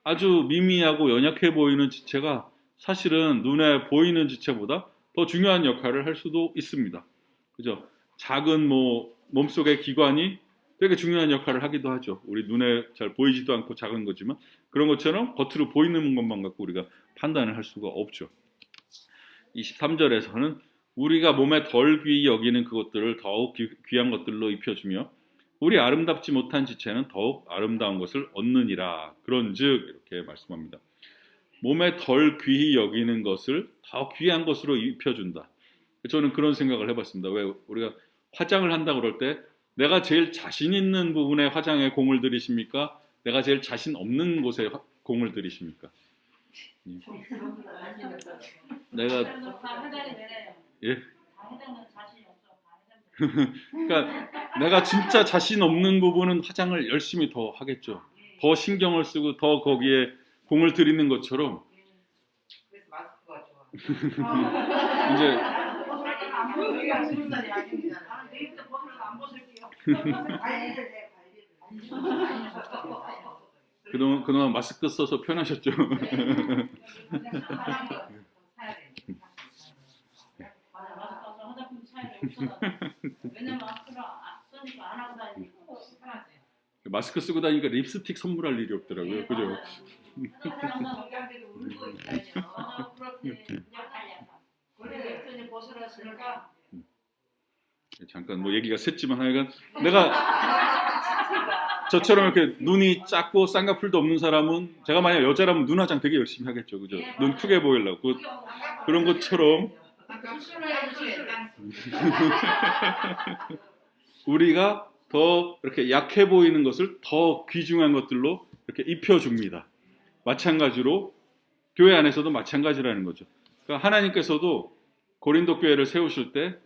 아주 미미하고 연약해 보이는 지체가 사실은 눈에 보이는 지체보다 더 중요한 역할을 할 수도 있습니다. 그죠? 작은 몸속의 기관이 되게 중요한 역할을 하기도 하죠. 우리 눈에 잘 보이지도 않고 작은 거지만 그런 것처럼 겉으로 보이는 것만 갖고 우리가 판단을 할 수가 없죠. 23절에서는 우리가 몸에 덜 귀히 여기는 그것들을 더욱 귀한 것들로 입혀주며 우리 아름답지 못한 지체는 더욱 아름다운 것을 얻느니라. 그런즉 이렇게 말씀합니다. 몸에 덜 귀히 여기는 것을 더 귀한 것으로 입혀준다. 저는 그런 생각을 해봤습니다. 왜 우리가 화장을 한다 그럴 때 내가 제일 자신 있는 부분에 화장에 공을 들이십니까? 내가 제일 자신 없는 곳에 공을 들이십니까? 내가 예? 그러니까 내가 진짜 자신 없는 부분은 화장을 열심히 더 하겠죠. 더 신경을 쓰고 더 거기에 공을 들이는 것처럼. 그래서 마스크가 좋아. 이제 그동안 마스크 써서 편하셨죠. 마스크 쓰고 다니니까 립스틱 선물할 일이 없더라고요. 그죠? 잠깐 얘기가 샜지만 하여간 내가 저처럼 이렇게 눈이 작고 쌍꺼풀도 없는 사람은 제가 만약 여자라면 눈 화장 되게 열심히 하겠죠. 그죠? 눈 크게 보이려고 그런 것처럼 우리가 더 이렇게 약해 보이는 것을 더 귀중한 것들로 이렇게 입혀줍니다. 마찬가지로 교회 안에서도 마찬가지라는 거죠. 그러니까 하나님께서도 고린도 교회를 세우실 때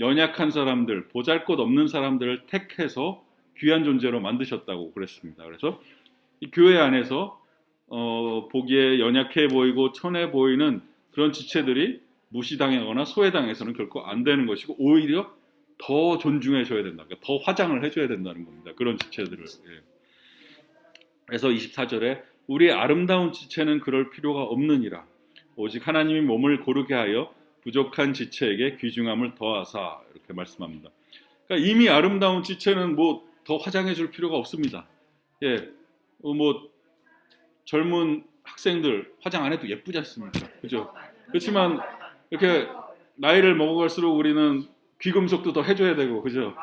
연약한 사람들, 보잘것없는 사람들을 택해서 귀한 존재로 만드셨다고 그랬습니다. 그래서 이 교회 안에서 보기에 연약해 보이고 천해 보이는 그런 지체들이 무시당하거나 소외당해서는 결코 안 되는 것이고 오히려 더 존중해줘야 된다. 그러니까 더 화장을 해줘야 된다는 겁니다. 그런 지체들을. 예. 그래서 24절에 우리의 아름다운 지체는 그럴 필요가 없느니라. 오직 하나님이 몸을 고르게 하여 부족한 지체에게 귀중함을 더하사 이렇게 말씀합니다. 그러니까 이미 아름다운 지체는 더 화장해줄 필요가 없습니다. 예, 젊은 학생들 화장 안 해도 예쁘지 않습니까? 그죠? 그렇지만 이렇게 나이를 먹어갈수록 우리는 귀금속도 더 해줘야 되고, 그죠?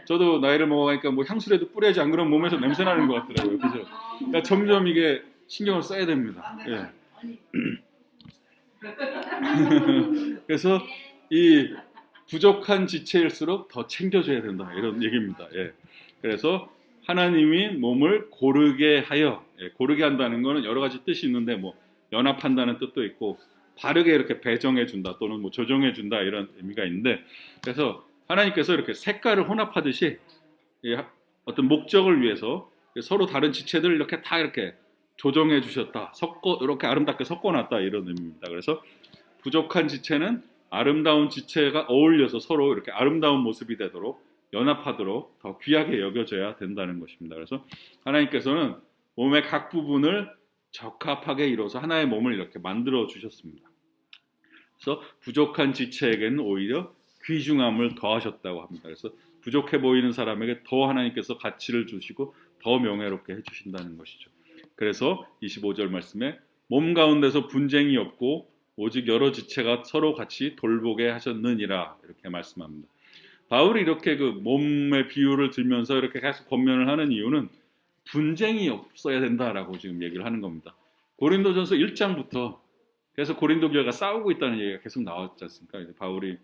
저도 나이를 먹어가니까 향수라도 뿌려야지 안 그러면 몸에서 냄새 나는 것 같더라고요, 그죠? 그러니까 점점 이게 신경을 써야 됩니다. 예. 그래서 이 부족한 지체일수록 더 챙겨줘야 된다 이런 얘기입니다. 예. 그래서 하나님이 몸을 고르게 하여 고르게 한다는 거는 여러 가지 뜻이 있는데 뭐 연합한다는 뜻도 있고 바르게 이렇게 배정해 준다 또는 뭐 조정해 준다 이런 의미가 있는데, 그래서 하나님께서 이렇게 색깔을 혼합하듯이 어떤 목적을 위해서 서로 다른 지체들을 이렇게 다 이렇게 조정해 주셨다, 이렇게 아름답게 섞어놨다 이런 의미입니다. 그래서 부족한 지체는 아름다운 지체가 어울려서 서로 이렇게 아름다운 모습이 되도록 연합하도록 더 귀하게 여겨져야 된다는 것입니다. 그래서 하나님께서는 몸의 각 부분을 적합하게 이뤄서 하나의 몸을 이렇게 만들어 주셨습니다. 그래서 부족한 지체에게는 오히려 귀중함을 더하셨다고 합니다. 그래서 부족해 보이는 사람에게 더 하나님께서 가치를 주시고 더 명예롭게 해주신다는 것이죠. 그래서 25절 말씀에 몸 가운데서 분쟁이 없고 오직 여러 지체가 서로 같이 돌보게 하셨느니라 이렇게 말씀합니다. 바울이 이렇게 그 몸의 비유를 들면서 이렇게 계속 권면을 하는 이유는 분쟁이 없어야 된다라고 지금 얘기를 하는 겁니다. 고린도전서 1장부터 계속 고린도 교회가 싸우고 있다는 얘기가 계속 나왔지 않습니까? 바울이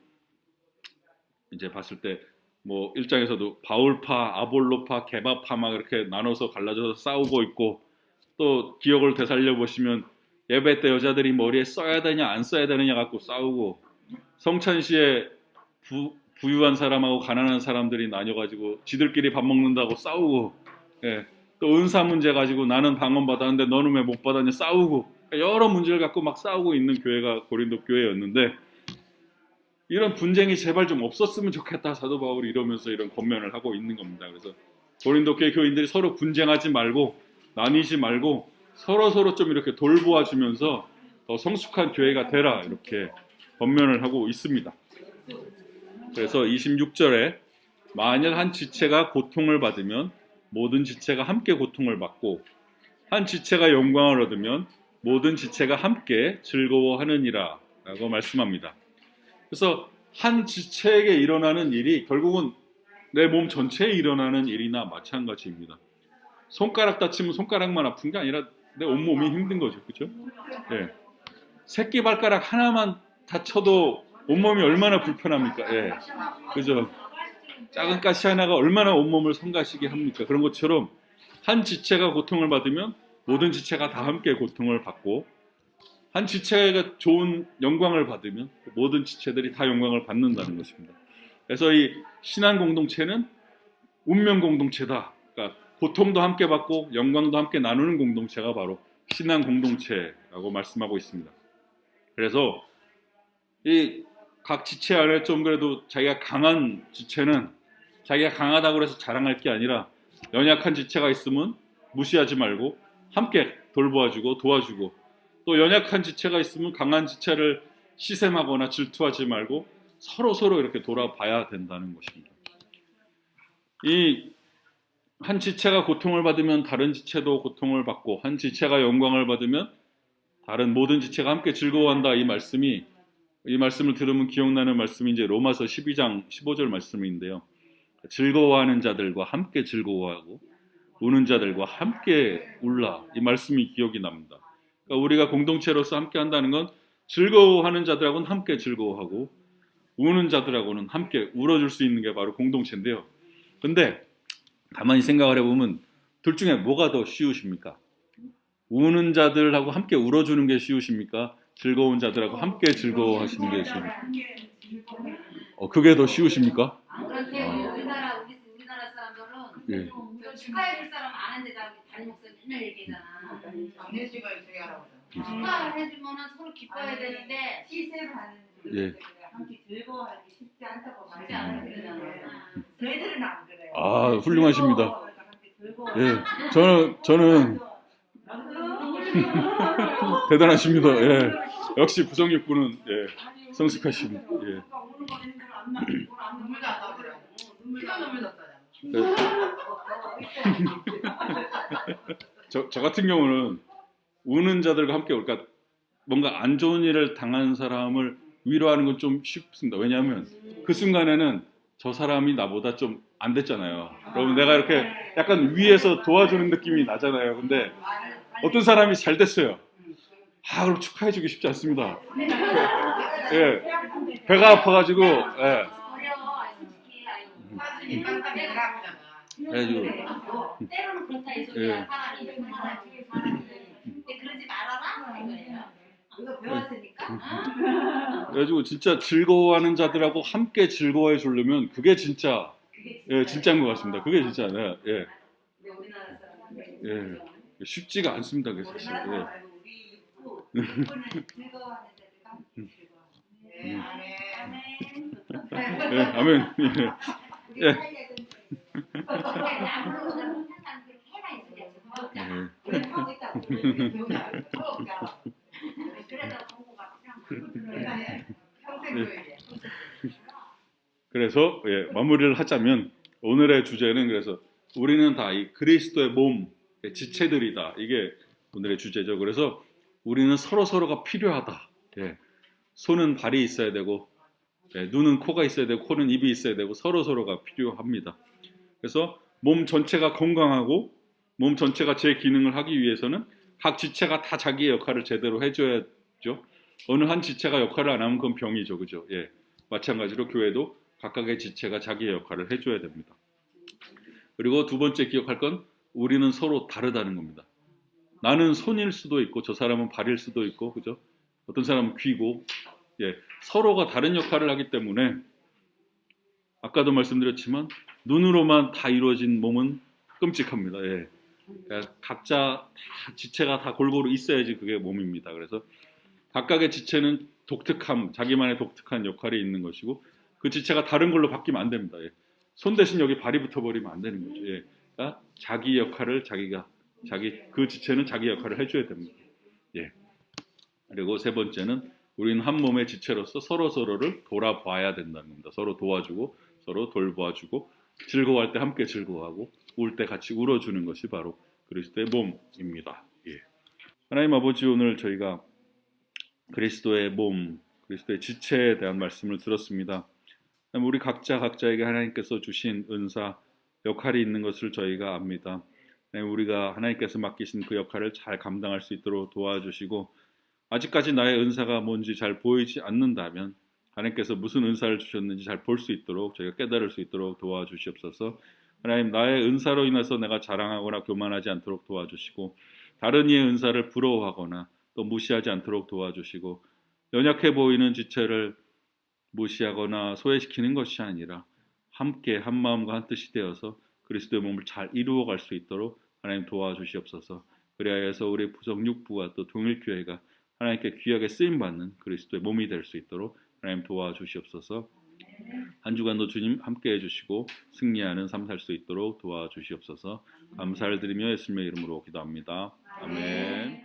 이제 봤을 때 뭐 1장에서도 바울파, 아볼로파, 게바파 막 이렇게 나눠서 갈라져서 싸우고 있고, 또 기억을 되살려 보시면 예배 때 여자들이 머리에 써야 되냐 안 써야 되느냐 갖고 싸우고, 성찬시에 부유한 사람하고 가난한 사람들이 나뉘어가지고 지들끼리 밥 먹는다고 싸우고, 또 은사 문제 가지고 나는 방언 받았는데 너는 왜 못 받았냐 싸우고, 여러 문제를 갖고 막 싸우고 있는 교회가 고린도 교회였는데, 이런 분쟁이 제발 좀 없었으면 좋겠다 사도 바울이 이러면서 이런 권면을 하고 있는 겁니다. 그래서 고린도 교회 교인들이 서로 분쟁하지 말고 나뉘지 말고 서로 좀 이렇게 돌보아 주면서 더 성숙한 교회가 되라 이렇게 권면을 하고 있습니다. 그래서 26절에 만일 한 지체가 고통을 받으면 모든 지체가 함께 고통을 받고, 한 지체가 영광을 얻으면 모든 지체가 함께 즐거워하느니라 라고 말씀합니다. 그래서 한 지체에게 일어나는 일이 결국은 내 몸 전체에 일어나는 일이나 마찬가지입니다. 손가락 다치면 손가락만 아픈 게 아니라 내 온몸이 힘든 거죠. 그렇죠? 새끼발가락 하나만 다쳐도 온몸이 얼마나 불편합니까? 그죠? 작은 가시 하나가 얼마나 온몸을 성가시게 합니까? 그런 것처럼 한 지체가 고통을 받으면 모든 지체가 다 함께 고통을 받고, 한 지체가 좋은 영광을 받으면 모든 지체들이 다 영광을 받는다는 것입니다. 그래서 이 신앙 공동체는 운명 공동체다. 그러니까 고통도 함께 받고 영광도 함께 나누는 공동체가 바로 신앙 공동체라고 말씀하고 있습니다. 그래서 이 각 지체 안에 좀 그래도 자기가 강한 지체는 자기가 강하다고 해서 자랑할 게 아니라, 연약한 지체가 있으면 무시하지 말고 함께 돌보아주고 도와주고, 또 연약한 지체가 있으면 강한 지체를 시샘하거나 질투하지 말고 서로 이렇게 돌아봐야 된다는 것입니다. 이 한 지체가 고통을 받으면 다른 지체도 고통을 받고, 한 지체가 영광을 받으면 다른 모든 지체가 함께 즐거워한다. 이 말씀을 들으면 기억나는 말씀이 이제 로마서 12장 15절 말씀인데요. 즐거워하는 자들과 함께 즐거워하고 우는 자들과 함께 울라. 이 말씀이 기억이 납니다. 그러니까 우리가 공동체로서 함께 한다는 건 즐거워하는 자들하고는 함께 즐거워하고 우는 자들하고는 함께 울어줄 수 있는 게 바로 공동체인데요. 근데 가만히 생각을 해보면 둘 중에 뭐가 더 쉬우십니까? 우는 자들하고 함께 울어주는 게 쉬우십니까? 즐거운 자들하고 함께 즐거워하시는 게 쉬우십니까? 그게 더 쉬우십니까? 그런데 우리나라 사람들은 축하해줄 사람 아는데 담임 목사님 맨날 얘기하잖아. 장례 씨가 되게 알아보잖아. 축하해주면 서로 기뻐해야 되는데 시세를 함께 즐거워하기 쉽지 않다고 쉽지 않아 그러잖아. 저희들은 안 그래요. 아, 훌륭하십니다. 저는 대단하십니다. 역시 구성육부는 성숙하십니다. 저 같은 경우는 우는 자들과 함께, 그러니까 뭔가 안 좋은 일을 당한 사람을 위로하는 건 좀 쉽습니다. 왜냐하면 그 순간에는 저 사람이 나보다 좀 안 됐잖아요. 그러면 내가 이렇게 약간 위에서 도와주는 느낌이 나잖아요. 근데 어떤 사람이 잘 됐어요. 그럼 축하해주기 쉽지 않습니다. 배가 아파가지고 때로는 그렇다 이 소리야. 사람이 배웠으니까. 그래가지고 진짜 즐거워하는 자들하고 함께 즐거워해 주려면 그게 진짜 진짜인 것 같습니다. 그게 진짜 근데 우리나라 사람은 쉽지가 않습니다. 그게 사실. 우리나라 말고 우리 일부는 즐거워하는 자들과 함께 즐거워하는. 네, 아멘. 아멘. 우리 살려야 앞으로 못하는 그렇게 해가 있어야지. 우리 하고 있다고. 배우자. 그래서 공부가 그냥 평생 배워야 돼. 그래서 마무리를 하자면 오늘의 주제는 그래서 우리는 다 이 그리스도의 몸 지체들이다. 이게 오늘의 주제죠. 그래서 우리는 서로가 필요하다. 손은 발이 있어야 되고 눈은 코가 있어야 되고 코는 입이 있어야 되고 서로가 필요합니다. 그래서 몸 전체가 건강하고 몸 전체가 제 기능을 하기 위해서는 각 지체가 다 자기의 역할을 제대로 해줘야죠. 어느 한 지체가 역할을 안 하면 그건 병이죠. 그죠? 마찬가지로 교회도 각각의 지체가 자기의 역할을 해줘야 됩니다. 그리고 두 번째 기억할 건 우리는 서로 다르다는 겁니다. 나는 손일 수도 있고 저 사람은 발일 수도 있고 그죠? 어떤 사람은 귀고 서로가 다른 역할을 하기 때문에 아까도 말씀드렸지만 눈으로만 다 이루어진 몸은 끔찍합니다. 그러니까 각자 다 지체가 다 골고루 있어야지 그게 몸입니다. 그래서 각각의 지체는 독특함, 자기만의 독특한 역할이 있는 것이고 그 지체가 다른 걸로 바뀌면 안 됩니다. 손 대신 여기 발이 붙어버리면 안 되는 거죠. 그러니까 자기 역할을 그 지체는 자기 역할을 해줘야 됩니다. 그리고 세 번째는 우리는 한 몸의 지체로서 서로를 돌아봐야 된다는 겁니다. 서로 도와주고 서로 돌봐주고 즐거워할 때 함께 즐거워하고 울 때 같이 울어주는 것이 바로 그리스도의 몸입니다. 하나님 아버지, 오늘 저희가 그리스도의 몸, 그리스도의 지체에 대한 말씀을 들었습니다. 우리 각자에게 하나님께서 주신 은사, 역할이 있는 것을 저희가 압니다. 우리가 하나님께서 맡기신 그 역할을 잘 감당할 수 있도록 도와주시고 아직까지 나의 은사가 뭔지 잘 보이지 않는다면 하나님께서 무슨 은사를 주셨는지 잘 볼 수 있도록 저희가 깨달을 수 있도록 도와주시옵소서. 하나님, 나의 은사로 인해서 내가 자랑하거나 교만하지 않도록 도와주시고 다른 이의 은사를 부러워하거나 또 무시하지 않도록 도와주시고 연약해 보이는 지체를 무시하거나 소외시키는 것이 아니라 함께 한 마음과 한 뜻이 되어서 그리스도의 몸을 잘 이루어갈 수 있도록 하나님 도와주시옵소서. 그리하여서 우리 부성육부와 또 동일교회가 하나님께 귀하게 쓰임받는 그리스도의 몸이 될 수 있도록 하나님 도와주시옵소서. 한 주간도 주님 함께해 주시고 승리하는 삶 살 수 있도록 도와주시옵소서. 감사를 드리며 예수님의 이름으로 기도합니다. 아멘.